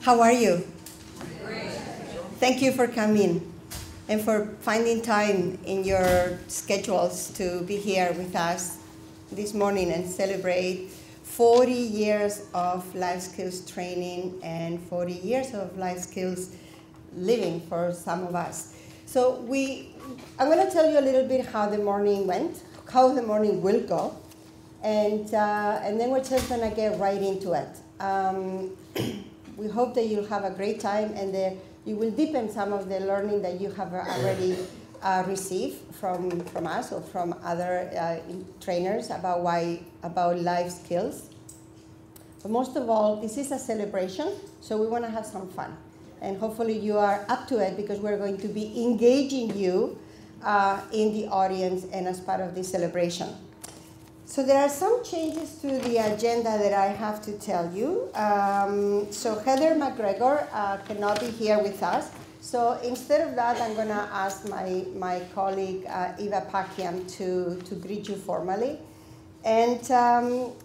How are you? Great. Thank you for coming and for finding time in your schedules to be here with us this morning and celebrate 40 years of life skills training and 40 years of life skills living for some of us. So I'm going to tell you a little bit how the morning went, how the morning will go, and then we're just going to get right into it. We hope that you'll have a great time and that you will deepen some of the learning that you have already received from us or from other trainers about life skills. But most of all, this is a celebration, so we want to have some fun. And hopefully you are up to it because we're going to be engaging you in the audience and as part of this celebration. So there are some changes to the agenda that I have to tell you. So Heather McGregor cannot be here with us. So instead of that, I'm going to ask my colleague Eva Pakiam to greet you formally. And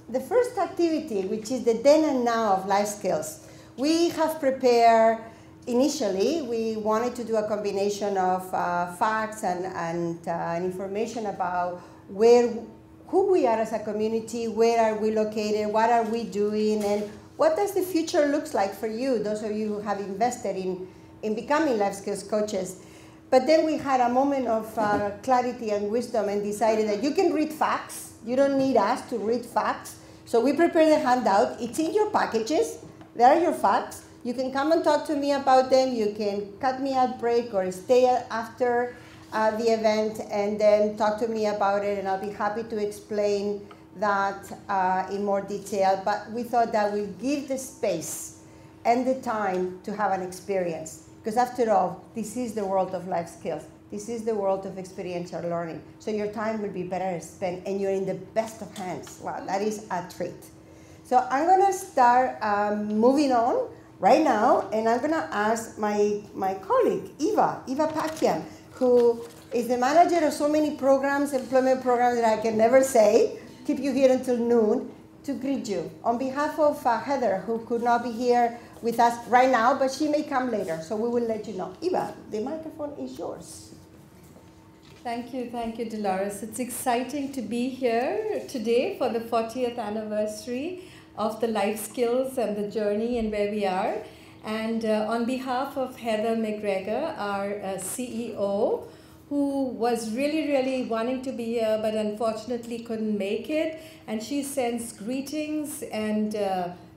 the first activity, which is the then and now of life skills, we have prepared. Initially, we wanted to do a combination of facts and information about who we are as a community, where are we located, what are we doing, and what does the future look like for you, those of you who have invested in becoming life skills coaches. But then we had a moment of clarity and wisdom and decided that you can read facts. You don't need us to read facts. So we prepared a handout. It's in your packages. There are your facts. You can come and talk to me about them. You can cut me at break or stay after the event and then talk to me about it, and I'll be happy to explain that in more detail. But we thought that we'd give the space and the time to have an experience. Because after all, this is the world of life skills. This is the world of experiential learning. So your time will be better spent and you're in the best of hands. Wow, that is a treat. So I'm gonna start moving on right now, and I'm gonna ask my colleague, Eva Pakiam, who is the manager of so many programs, employment programs that I can never say, keep you here until noon, to greet you. On behalf of Heather, who could not be here with us right now, but she may come later, so we will let you know. Eva, the microphone is yours. Thank you, Dolores. It's exciting to be here today for the 40th anniversary of the life skills and the journey and where we are. And on behalf of Heather McGregor, our CEO, who was really wanting to be here but unfortunately couldn't make it, and she sends greetings and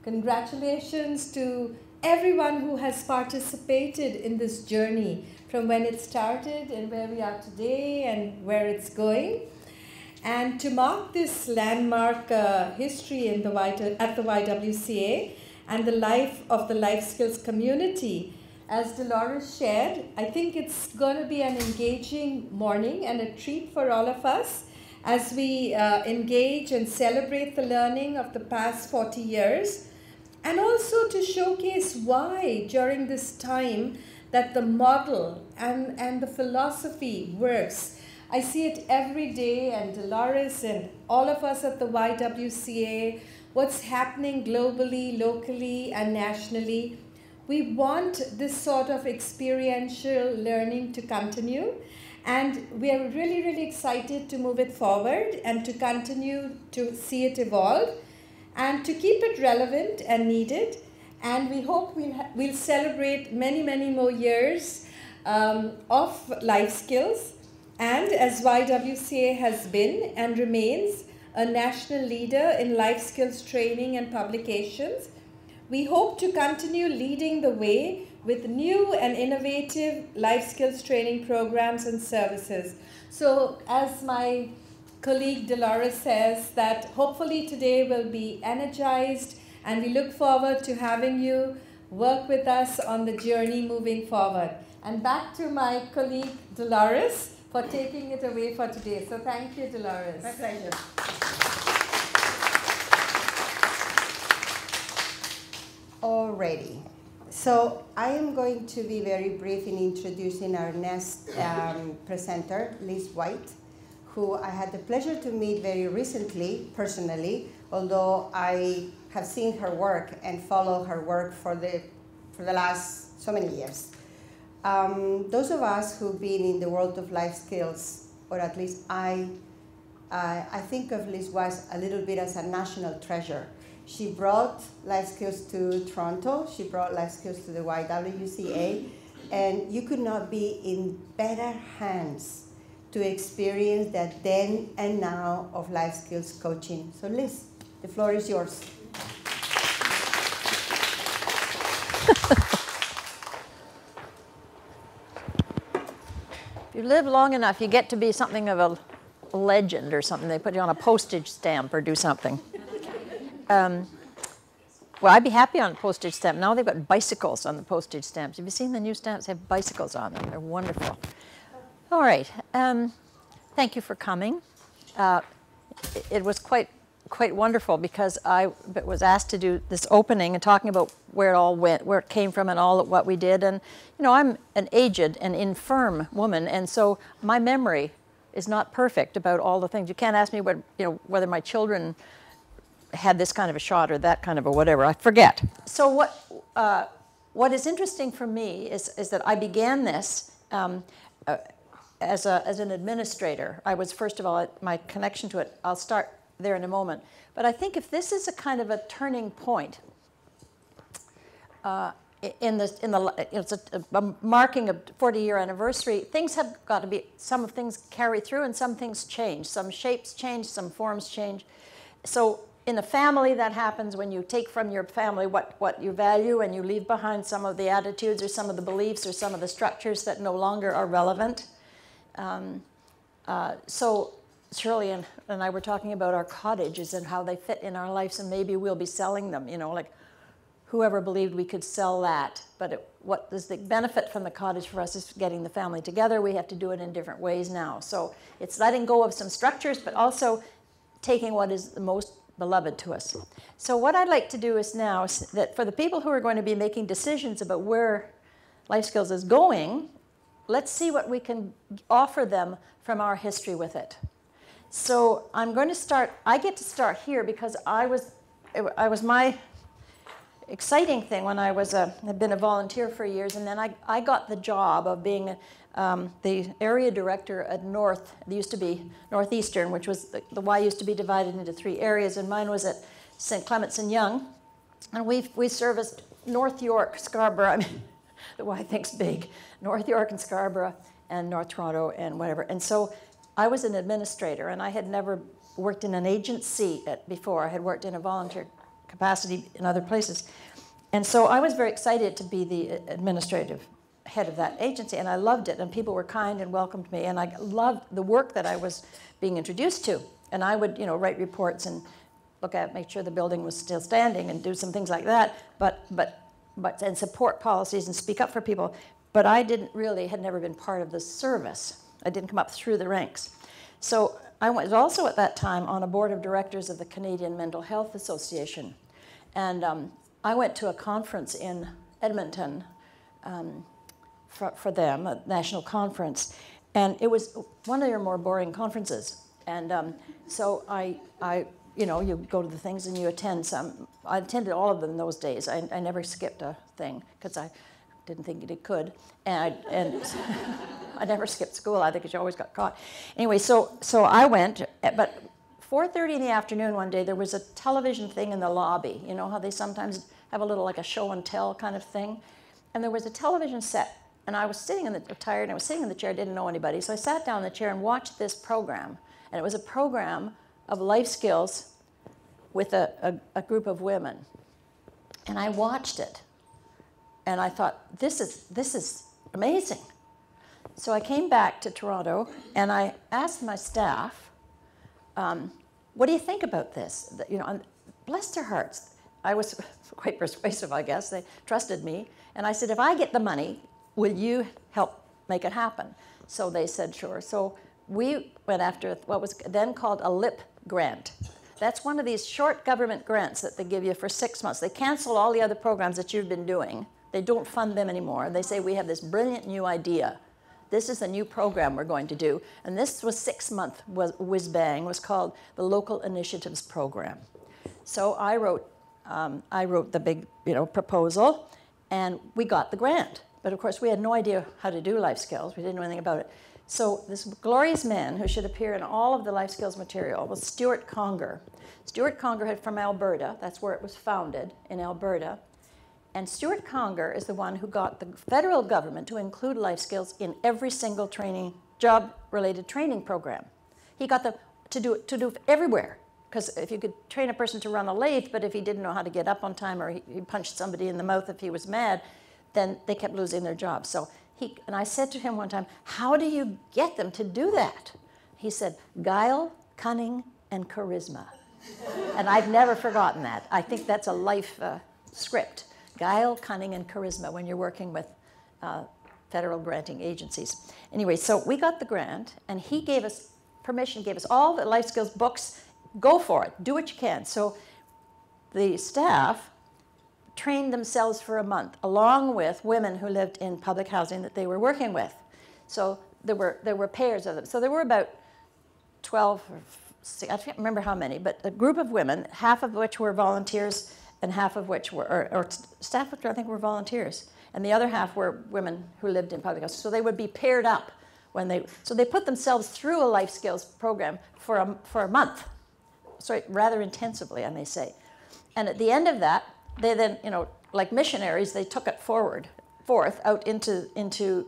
congratulations to everyone who has participated in this journey from when it started and where we are today and where it's going. And to mark this landmark history at the YWCA and the life of the life skills community, as Dolores shared, I think it's going to be an engaging morning and a treat for all of us as we engage and celebrate the learning of the past 40 years, and also to showcase why during this time that the model and the philosophy works. I see it every day, and Dolores and all of us at the YWCA, what's happening globally, locally, and nationally. We want this sort of experiential learning to continue, and we are really excited to move it forward and to continue to see it evolve and to keep it relevant and needed. And we hope we'll celebrate many more years of life skills. And as YWCA has been and remains a national leader in life skills training and publications, we hope to continue leading the way with new and innovative life skills training programs and services. So as my colleague Dolores says, that hopefully today will be energized, and we look forward to having you work with us on the journey moving forward. And back to my colleague Dolores for taking it away for today. So thank you, Dolores. My pleasure. Alrighty. So I am going to be very brief in introducing our next presenter, Liz White, who I had the pleasure to meet very recently, personally, although I have seen her work and follow her work for the for the last so many years. Those of us who've been in the world of life skills, or at least I think of Liz Weiss a little bit as a national treasure. She brought life skills to Toronto. She brought life skills to the YWCA. And you could not be in better hands to experience that then and now of life skills coaching. So Liz, the floor is yours. If you live long enough, you get to be something of a legend or something. They put you on a postage stamp or do something. Well, I'd be happy on a postage stamp. Now they've got bicycles on the postage stamps. Have you seen the new stamps? They have bicycles on them. They're wonderful. All right. Thank you for coming. It was quite wonderful because I was asked to do this opening and talking about where it all went, where it came from and all of what we did. And, you know, I'm an aged and infirm woman, and so my memory is not perfect about all the things. You can't ask me what, you know, whether my children had this kind of a shot or that kind of a whatever. I forget. So what is interesting for me is that I began this as an administrator. I was, first of all, my connection to it, I'll start there in a moment. But I think if this is a kind of a turning point, it's a marking of 40-year anniversary, things have got to be, some things carry through and some things change. Some shapes change, some forms change. So in a family, that happens when you take from your family what you value and you leave behind some of the attitudes or some of the beliefs or some of the structures that no longer are relevant. So Shirley and I were talking about our cottages and how they fit in our lives, and maybe we'll be selling them, you know, like whoever believed we could sell that. But what is the benefit from the cottage for us is getting the family together. We have to do it in different ways now. So it's letting go of some structures, but also taking what is the most beloved to us. So what I'd like to do is now, that for the people who are going to be making decisions about where life skills is going, let's see what we can offer them from our history with it. So I'm going to start, I get to start here because I was my exciting thing when I had been a volunteer for years, and then I got the job of being the area director at North. It used to be Northeastern, which was, the Y used to be divided into 3 areas, and mine was at St. Clements and Yonge. And we serviced North York, Scarborough, I mean, the Y thinks big, North York and Scarborough and North Toronto and whatever. And so I was an administrator, and I had never worked in an agency before. I had worked in a volunteer capacity in other places. And so I was very excited to be the administrative head of that agency, and I loved it, and people were kind and welcomed me, and I loved the work that I was being introduced to. And I would, you know, write reports and look at, make sure the building was still standing and do some things like that, and support policies and speak up for people. But I had never been part of the service. I didn't come up through the ranks. So I was also at that time on a board of directors of the Canadian Mental Health Association. And I went to a conference in Edmonton for them, a national conference. And it was one of your more boring conferences. And so you know, you go to the things and you attend some. I attended all of them in those days. I never skipped a thing because I didn't think it could. And I never skipped school either because you always got caught. Anyway, so I went, but 4:30 in the afternoon one day, there was a television thing in the lobby. You know how they sometimes have a little, like a show and tell kind of thing? And there was a television set, and I was sitting tired, and I was sitting in the chair, didn't know anybody. So I sat down in the chair and watched this program. And it was a program of life skills with a group of women. And I watched it. And I thought, this is amazing. So I came back to Toronto, and I asked my staff, what do you think about this? You know, bless their hearts. I was quite persuasive, I guess. They trusted me. And I said, if I get the money, will you help make it happen? So they said, sure. So we went after what was then called a LIP grant. That's one of these short government grants that they give you for 6 months. They cancel all the other programs that you've been doing. They don't fund them anymore. They say, we have this brilliant new idea. This is a new program we're going to do. And this was 6-month whiz-bang, was called the Local Initiatives Program. So I wrote the big, you know, proposal, And we got the grant. But of course, we had no idea how to do life skills. We didn't know anything about it. So this glorious man who should appear in all of the life skills material was Stuart Conger. Stuart Conger had from Alberta. That's where it was founded, in Alberta. And Stuart Conger is the one who got the federal government to include life skills in every single job-related training program. He got them to do everywhere. Because if you could train a person to run a lathe, but if he didn't know how to get up on time or he punched somebody in the mouth if he was mad, then they kept losing their jobs. So and I said to him one time, how do you get them to do that? He said, guile, cunning, and charisma. And I've never forgotten that. I think that's a life script. Guile, cunning, and charisma when you're working with federal granting agencies. Anyway, so we got the grant, and he gave us permission, gave us all the life skills books. Go for it. Do what you can. So the staff trained themselves for a month, along with women who lived in public housing that they were working with. So there were pairs of them. So there were about 12 or 6, I can't remember how many, but a group of women, half of which were volunteers and half of which were, or staff, I think, were volunteers. And the other half were women who lived in public housing. So they would be paired up so they put themselves through a life skills program for a month. So rather intensively, I may say. And at the end of that, they then, like missionaries, they took it forth out into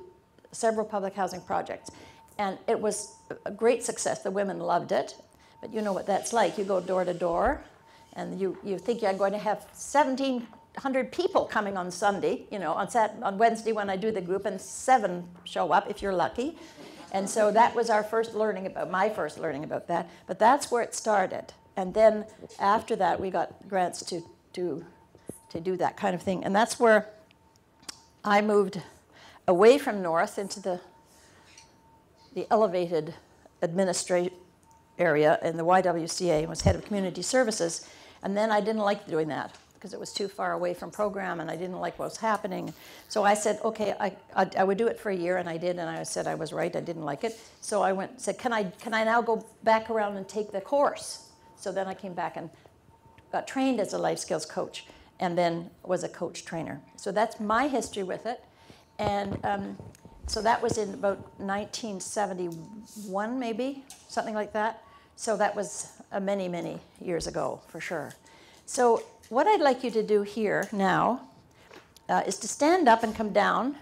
several public housing projects. And it was a great success. The women loved it. But you know what that's like. You go door to door, and you think you're going to have 1,700 people coming on Sunday, on Wednesday when I do the group, and 7 show up if you're lucky. And so that was my first learning about that. But that's where it started. And then after that, we got grants to do that kind of thing. And that's where I moved away from North into the elevated administrative area in the YWCA and was head of community services. And then I didn't like doing that because it was too far away from program and I didn't like what was happening. So I said, okay, I would do it for a year, and I did, and I said I was right, I didn't like it. So I said, can I now go back around and take the course? So then I came back and got trained as a life skills coach and then was a coach trainer. So that's my history with it. And so that was in about 1971, maybe, something like that. So that was many, many years ago, for sure. So what I'd like you to do here now is to stand up and come down.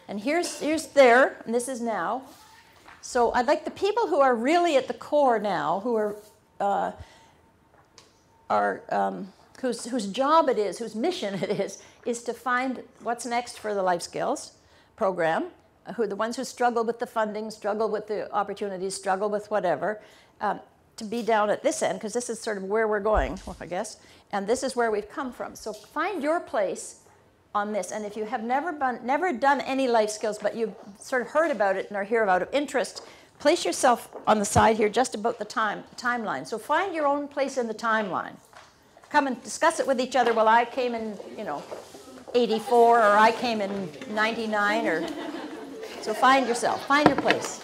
And here's there, and this is now. So I'd like the people who are really at the core now, who whose job it is, whose mission it is to find what's next for the life skills program, the ones who struggle with the funding, struggle with the opportunities, struggle with whatever, to be down at this end, because this is sort of where we're going, I guess, and this is where we've come from. So find your place on this, and if you have never done any life skills, but you've sort of heard about it and are here out of interest, place yourself on the side here just about the timeline. So find your own place in the timeline. Come and discuss it with each other. Well, I came in, 84, or I came in 99, or so find yourself, find your place.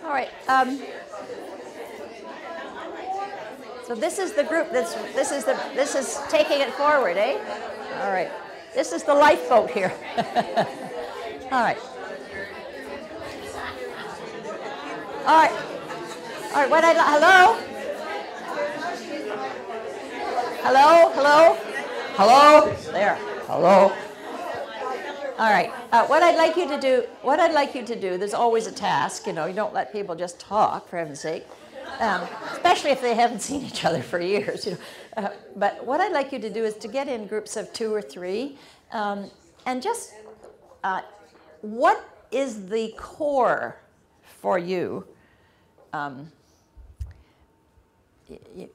All right. So this is the group this is taking it forward, eh? All right. This is the lifeboat here. All right. All right. All right. Hello? Hello? Hello? Hello? There. Hello? All right. What I'd like you to do, there's always a task, you don't let people just talk, for heaven's sake. especially if they haven't seen each other for years. You know. But what I'd like you to do is to get in groups of 2 or 3, and just what is the core for you?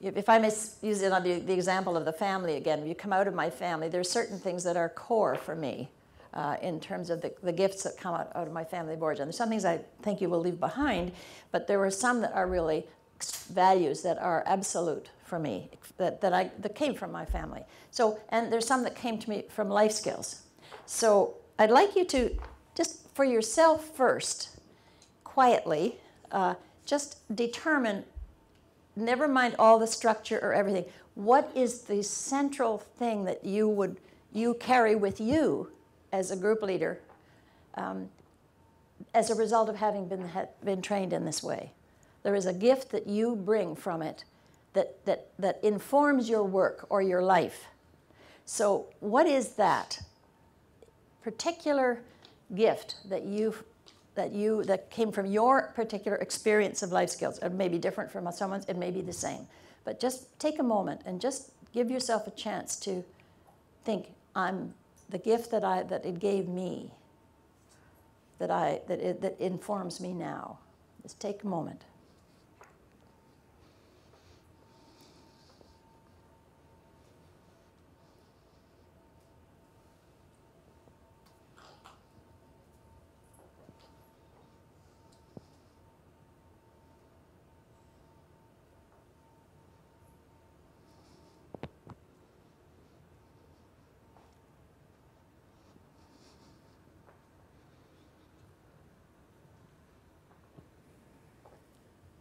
If I may use it on the example of the family again, if you come out of my family, there are certain things that are core for me in terms of the gifts that come out of my family of origin. There's some things I think you will leave behind, but there were some that are really values that are absolute for me, that came from my family. So, and there's some that came to me from life skills. So I'd like you to, just for yourself first, quietly, just determine, never mind all the structure or everything, what is the central thing that you carry with you as a group leader as a result of having been trained in this way? There is a gift that you bring from it that informs your work or your life. So what is that particular gift that came from your particular experience of life skills? It may be different from someone's, it may be the same. But just take a moment and just give yourself a chance to think, I'm the gift that it gave me, that informs me now. Just take a moment.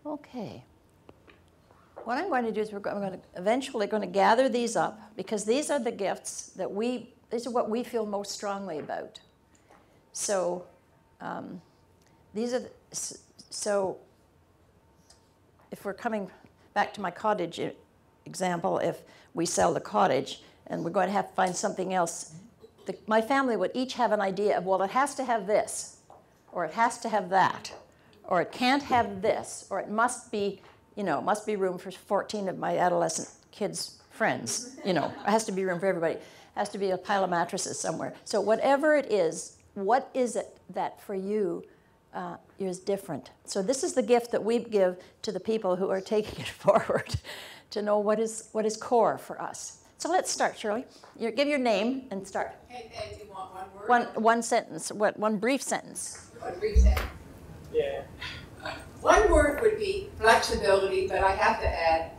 Okay. What I'm going to do is eventually going to gather these up, because these are the gifts that these are what we feel most strongly about. So so if we're coming back to my cottage example, if we sell the cottage and we're going to have to find something else, my family would each have an idea of, well, it has to have this, or it has to have that, or it can't have this, or it must be, must be room for 14 of my adolescent kids' friends. It has to be room for everybody. It has to be a pile of mattresses somewhere. So whatever it is, what is it that for you is different? So this is the gift that we give to the people who are taking it forward, to know what is core for us. So let's start, Shirley. Give your name and start. And do you want one word? One sentence. One brief sentence. One brief sentence. Yeah. One word would be flexibility, but I have to add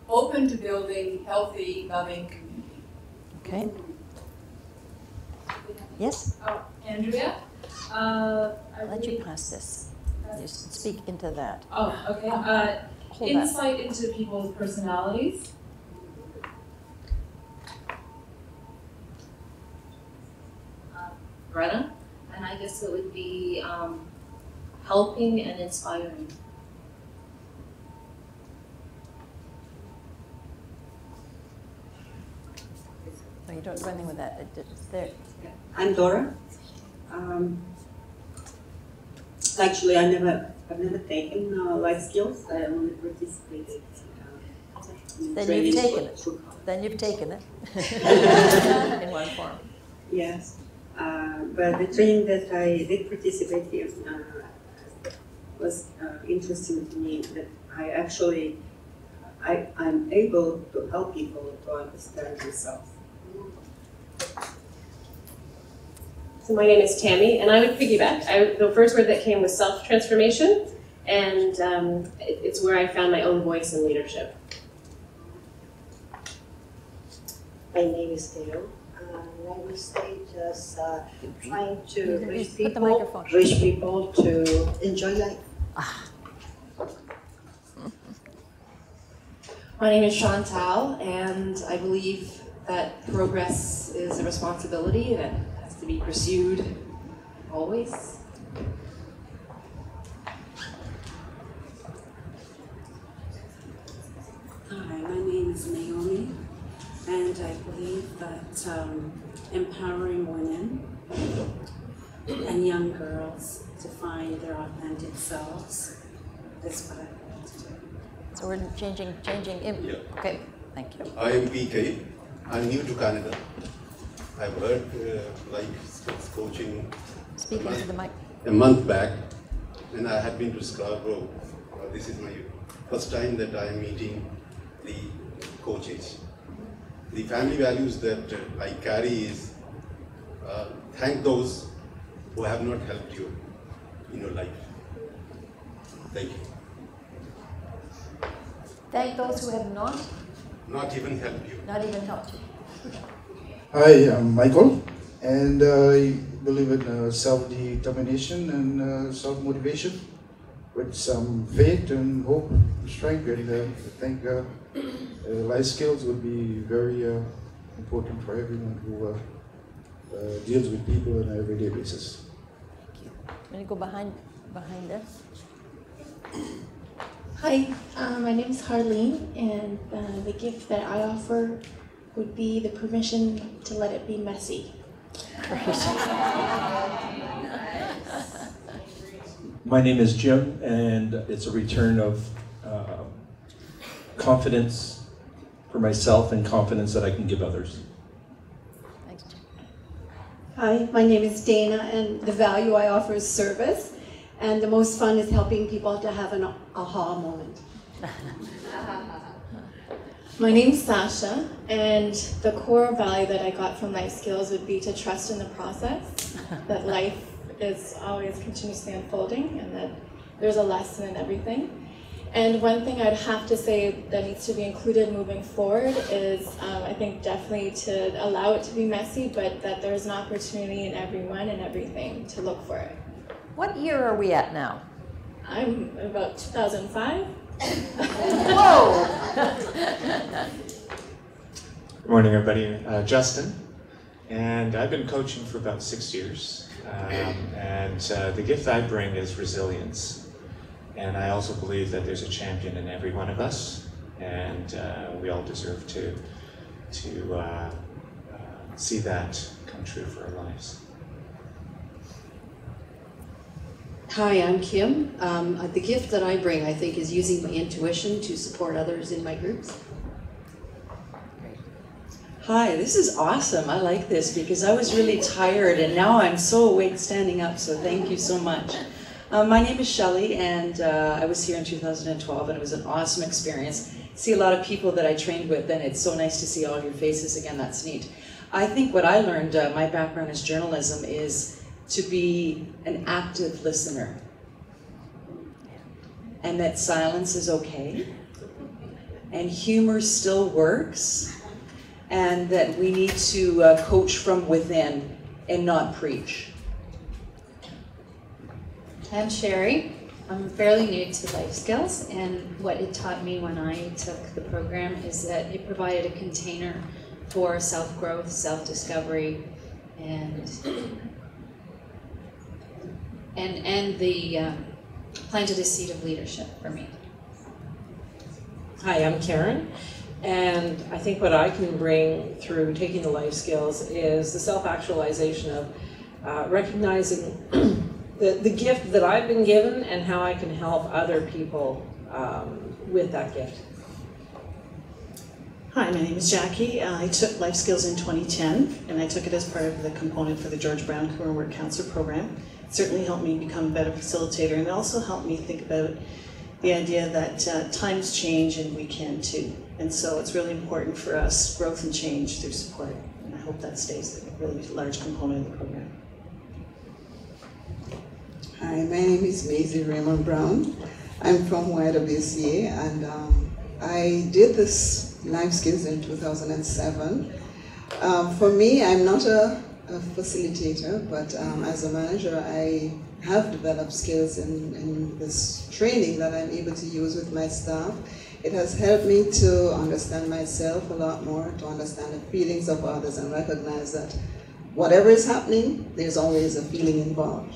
open to building healthy, loving community. Okay. Yes? Andrea? I'll let you pass this. Just speak into that. Oh, okay. Hold Insight into people's personalities. Greta, and I guess it would be helping and inspiring. No, you don't do anything with that. It's there. I'm Dora. Actually, I've never taken life skills. I only participated in Then you've taken it. through college. Then you've taken it in one form. Yes, but the training that I did participate in was interesting to me. That I'm able to help people to understand themselves. So my name is Tammy, and I would piggyback. The first word that came was self-transformation, and it's where I found my own voice in leadership. My name is Theo. I will stay just trying to reach people to enjoy life. My name is Chantal, and I believe that progress is a responsibility that has to be pursued always. Hi, my name is Naomi, and I believe that empowering women and young girls to find their authentic selves is what I want to do. So we're changing. Yeah. Okay, thank you. I am PK. I'm new to Canada. I've heard life skills coaching Speaking to the mic. a month back, and I had been to Scarborough. This is my first time that I am meeting the coaches. The family values that I carry is thank those who have not helped you in your life. Thank you. Thank those who have not even helped you. Not even helped you. Hi, I'm Michael, and I believe in self-determination and self-motivation with some faith and hope and strength, and I think life skills would be very important for everyone who deals with people on an everyday basis. I'm going to go behind there. Hi, my name is Harleen, and the gift that I offer would be the permission to let it be messy. My name is Jim, and it's a return of confidence for myself and confidence that I can give others. Thanks, Jim. Hi, my name is Dana, and the value I offer is service. And the most fun is helping people to have an aha moment. My name's Sasha, and the core value that I got from life skills would be to trust in the process, that life is always continuously unfolding, and that there's a lesson in everything. And one thing I'd have to say that needs to be included moving forward is, I think definitely to allow it to be messy, but that there's an opportunity in everyone and everything to look for it. What year are we at now? I'm about 2005. Whoa! Good morning, everybody. Justin, and I've been coaching for about 6 years. And the gift I bring is resilience. And I also believe that there's a champion in every one of us, and we all deserve to see that come true for our lives. Hi, I'm Kim. The gift that I bring, I think, is using my intuition to support others in my groups. Hi, this is awesome. I like this because I was really tired and now I'm so awake standing up, so thank you so much. My name is Shelley, and I was here in 2012, and it was an awesome experience. See a lot of people that I trained with, and it's so nice to see all your faces again. That's neat. I think what I learned, my background is journalism, is to be an active listener, and that silence is okay, and humor still works, and that we need to coach from within and not preach. I'm Sherry. I'm fairly new to life skills, and what it taught me when I took the program is that it provided a container for self-growth, self-discovery, and the planted a seed of leadership for me. Hi, I'm Karen, and I think what I can bring through taking the life skills is the self-actualization of recognizing the gift that I've been given and how I can help other people with that gift. Hi, my name is Jackie. I took life skills in 2010, and I took it as part of the component for the George Brown Career Work Counselor program. It certainly helped me become a better facilitator, and it also helped me think about the idea that times change and we can too. And so it's really important for us, growth and change through support, and I hope that stays a really large component of the program. Hi, my name is Maisie Raymond Brown. I'm from YWCA, and I did this life skills in 2007. For me, I'm not a facilitator, but as a manager, I have developed skills in this training that I'm able to use with my staff. It has helped me to understand myself a lot more, to understand the feelings of others, and recognize that whatever is happening, there's always a feeling involved.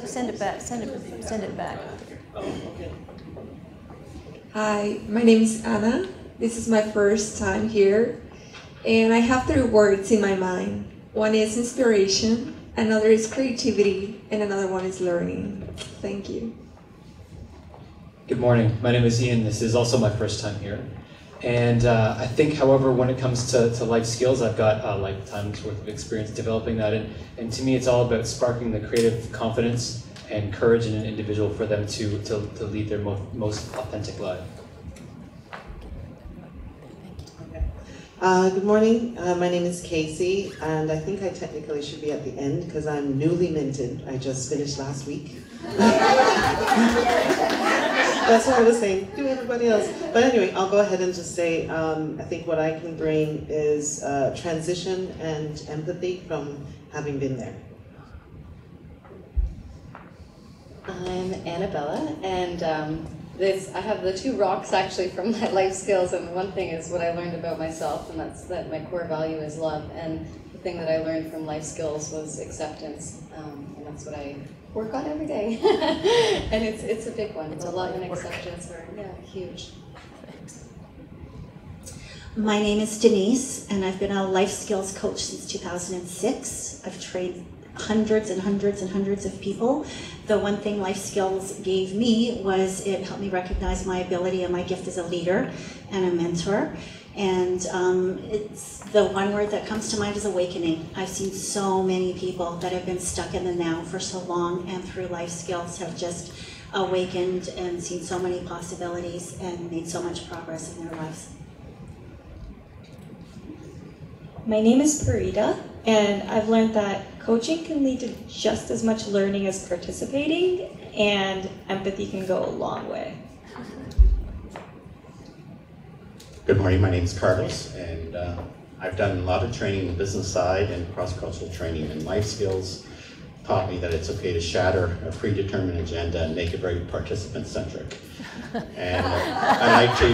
Send it back. Send it back. Oh, okay. Hi, my name is Anna. This is my first time here, and I have 3 words in my mind. One is inspiration, another is creativity, and another one is learning. Thank you. Good morning. My name is Ian. This is also my first time here. And I think, however, when it comes to life skills, I've got a lifetime's worth of experience developing that. And to me, it's all about sparking the creative confidence and courage in an individual for them to lead their most authentic life. Good morning. My name is Casey, and I think I technically should be at the end because I'm newly minted. I just finished last week. That's what I was saying to everybody else. But anyway, I'll go ahead and just say I think what I can bring is transition and empathy from having been there. I'm Annabella, and I have the two rocks actually from my life skills, and one thing is what I learned about myself, and that's that my core value is love, and the thing that I learned from life skills was acceptance, and that's what I work on every day. And it's a big one. The love and acceptance are huge. My name is Denise, and I've been a life skills coach since 2006. I've trained hundreds and hundreds and hundreds of people. The one thing life skills gave me was it helped me recognize my ability and my gift as a leader and a mentor. And it's the one word that comes to mind is awakening. I've seen so many people that have been stuck in the now for so long, and through life skills have just awakened and seen so many possibilities and made so much progress in their lives. My name is Parita, and I've learned that coaching can lead to just as much learning as participating, and empathy can go a long way. Good morning, my name is Carlos, and I've done a lot of training in the business side and cross-cultural training, and life skills taught me that it's okay to shatter a predetermined agenda and make it very participant-centric. And I'd like to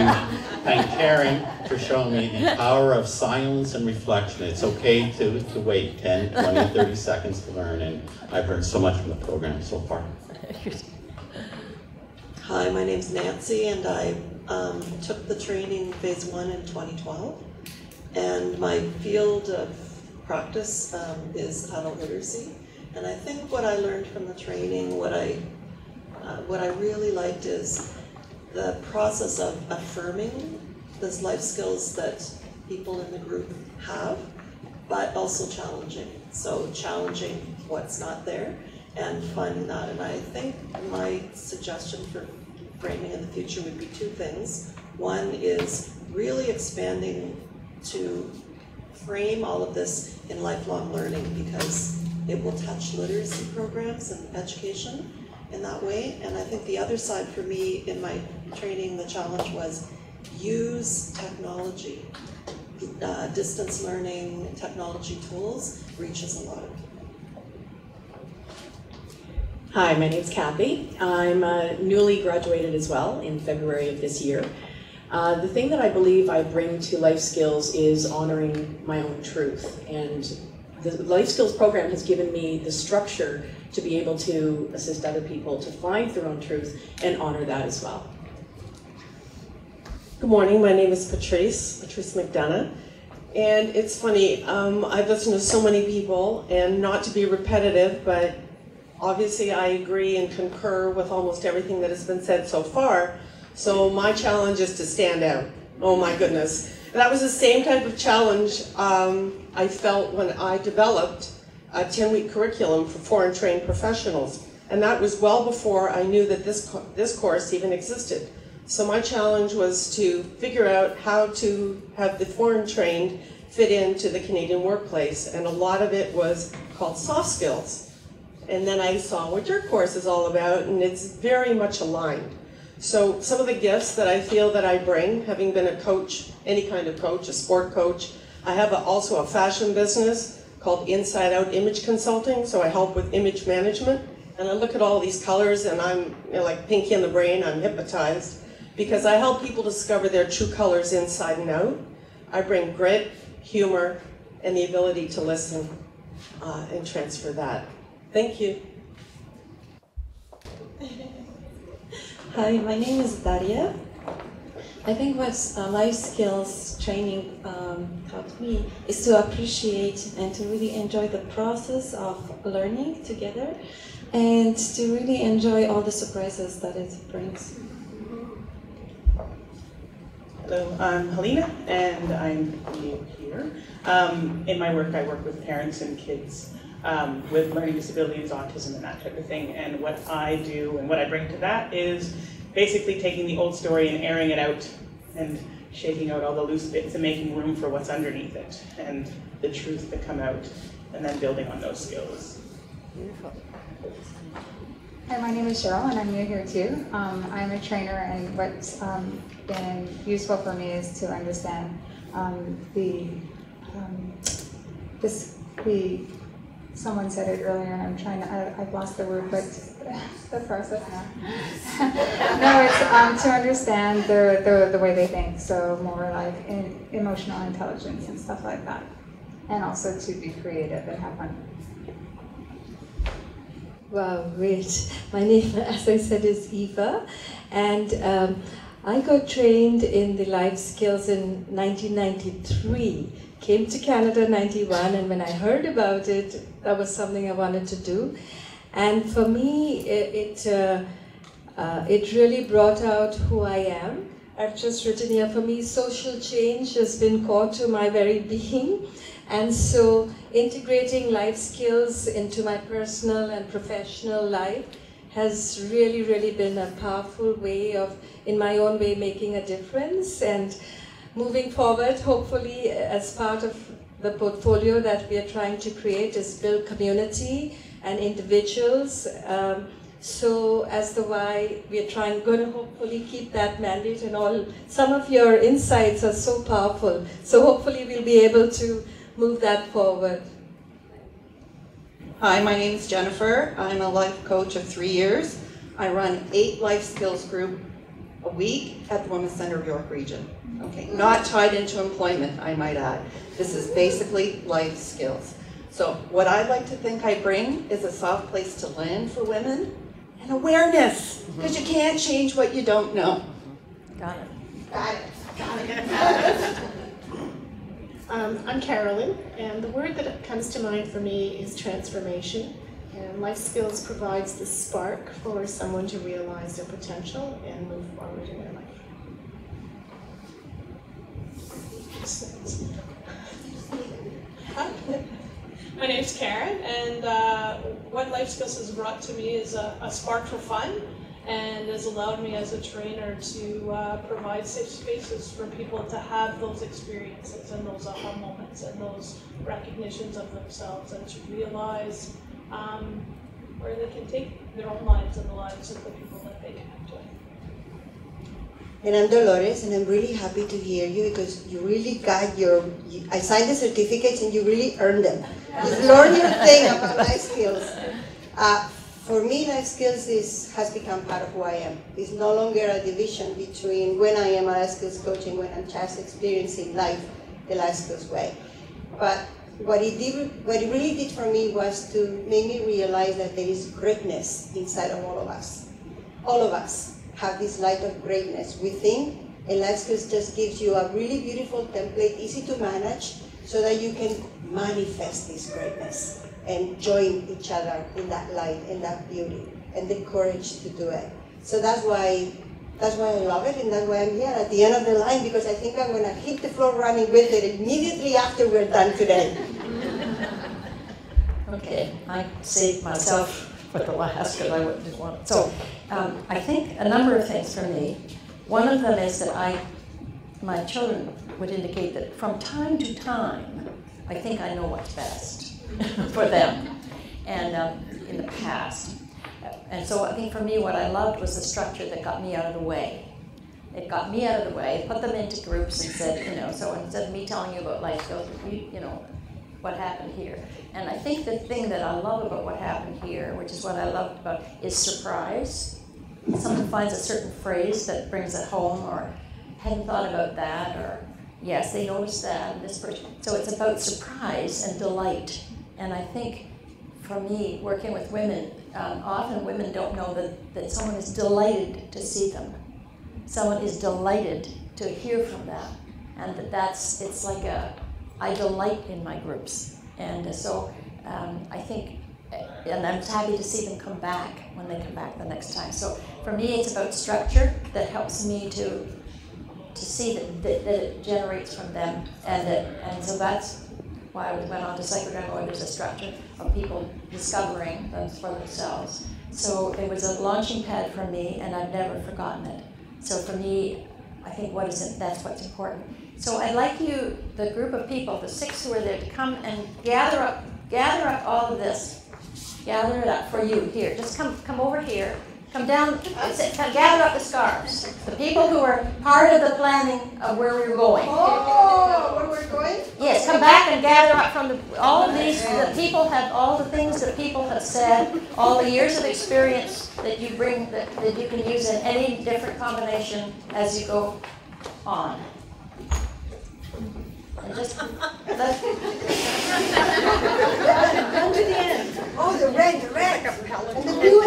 thank Karen for showing me the power of silence and reflection. It's okay to wait 10, 20, 30 seconds to learn, and I've learned so much from the program so far. Hi, my name's Nancy, and I took the training phase 1 in 2012, and my field of practice is adult literacy. And I think what I learned from the training, what I really liked is the process of affirming those life skills that people in the group have, but also challenging. So challenging what's not there and finding that. And I think my suggestion for framing in the future would be two things. One is really expanding to frame all of this in lifelong learning, because it will touch literacy programs and education in that way. And I think the other side for me in my training, the challenge was use technology. Distance learning, technology tools reaches a lot of people. Hi, my name's Kathy. I'm newly graduated as well in February of this year. The thing that I believe I bring to life skills is honoring my own truth. And the life skills program has given me the structure to be able to assist other people to find their own truth and honor that as well. Good morning, my name is Patrice McDonough. And it's funny, I've listened to so many people, and not to be repetitive, but obviously I agree and concur with almost everything that has been said so far. So my challenge is to stand out. Oh my goodness. That was the same type of challenge I felt when I developed a 10-week curriculum for foreign trained professionals. And that was well before I knew that this course even existed. So my challenge was to figure out how to have the foreign trained fit into the Canadian workplace. And a lot of it was called soft skills. And then I saw what your course is all about, and it's very much aligned. So some of the gifts that I feel that I bring, having been a coach, any kind of coach, a sport coach, I have also a fashion business called Inside Out Image Consulting, so I help with image management. And I look at all these colors and I'm like Pinky in the Brain, I'm hypnotized, because I help people discover their true colors inside and out. I bring grit, humor, and the ability to listen and transfer that. Thank you. Hi, my name is Daria. I think what life skills training taught me is to appreciate and to really enjoy the process of learning together, and to really enjoy all the surprises that it brings. So I'm Helena, and I'm new here. In my work, I work with parents and kids with learning disabilities, autism, and that type of thing. And what I do and what I bring to that is basically taking the old story and airing it out and shaking out all the loose bits and making room for what's underneath it and the truth to come out, and then building on those skills. Beautiful. Hi, my name is Cheryl, and I'm new here too. I'm a trainer, and what's been useful for me is to understand someone said it earlier, and I'm trying to, I've lost the word, but the process now. No, it's to understand the way they think, so more like emotional intelligence and stuff like that. And also to be creative and have fun. Wow, great. My name, as I said, is Eva, and I got trained in the life skills in 1993. Came to Canada in 91, and when I heard about it, that was something I wanted to do. And for me, it really brought out who I am. I've just written here, for me, social change has been core to my very being. And so integrating life skills into my personal and professional life has really, really been a powerful way of, in my own way, making a difference. And moving forward, hopefully, as part of the portfolio that we are trying to create is build community and individuals. So as to why we are going to hopefully keep that mandate and all. Some of your insights are so powerful. So hopefully we'll be able to move that forward. Hi, my name is Jennifer. I'm a life coach of 3 years. I run 8 life skills group a week at the Women's Centre of York Region. Okay, not tied into employment, I might add. This is basically life skills. So what I'd like to think I bring is a soft place to land for women and awareness, because you can't change what you don't know. Got it. Got it. Got it. Got it. I'm Carolyn, and the word that comes to mind for me is transformation. And life skills provides the spark for someone to realize their potential and move forward in their life. My name's Karen, and what life skills has brought to me is a spark for fun, and has allowed me as a trainer to provide safe spaces for people to have those experiences and those aha moments and those recognitions of themselves, and to realize where they can take their own lives and the lives of the people that they connect with. And I'm Dolores, and I'm really happy to hear you because you really got I signed the certificates and you really earned them. You learned your thing about life skills. For me, life skills has become part of who I am. It's no longer a division between when I am a life skills coach and when I'm just experiencing life the life skills way. But what it really did for me was to make me realize that there is greatness inside of all of us. All of us have this light of greatness within, and life skills just gives you a really beautiful template, easy to manage, so that you can manifest this greatness and join each other in that light and that beauty and the courage to do it. So that's why I love it, and that's why I'm here at the end of the line, because I think I'm going to hit the floor running with it immediately after we're done today. Okay, I saved myself for the last because I didn't want it. So I think a number of things for me. One of them is that my children would indicate that from time to time, I think I know what's best for them, and in the past. And so I think for me, what I loved was the structure that got me out of the way. It got me out of the way, put them into groups and said, so instead of me telling you about life skills, what happened here. And I think the thing that I love about what happened here, which is what I loved about, is surprise. Someone finds a certain phrase that brings it home, or hadn't thought about that, or yes, they noticed that, and this person. So it's about surprise and delight. And I think for me, working with women, often women don't know that someone is delighted to see them. Someone is delighted to hear from them. And it's like I delight in my groups. And so I think, and I'm happy to see them come back when they come back the next time. So for me, it's about structure that helps me to to see that it generates from them, and so that's why I went on to celebratory. There's a structure of people discovering them for themselves. So it was a launching pad for me, and I've never forgotten it. So for me, I think that's what's important. So I'd like you, the group of people, the 6 who are there, to come and gather up all of this. Gather it up for you here. Just come over here. Come down, gather up the scarves. The people who are part of the planning of where we're going. Oh, where we're going? Yes, come back and gather up from all of these. The people have all the things that people have said, all the years of experience that you bring, that you can use in any different combination as you go on. And just come to the end. Oh, the red. And the blue.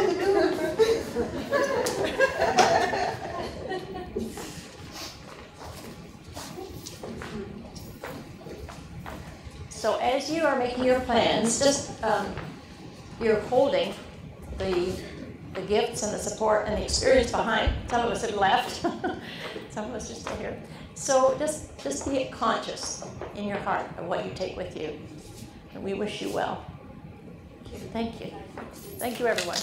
So as you are making your plans, just you're holding the gifts and the support and the experience behind. Some of us have left. Some of us are still here. So just be conscious in your heart of what you take with you. And we wish you well. Thank you. Thank you, everyone.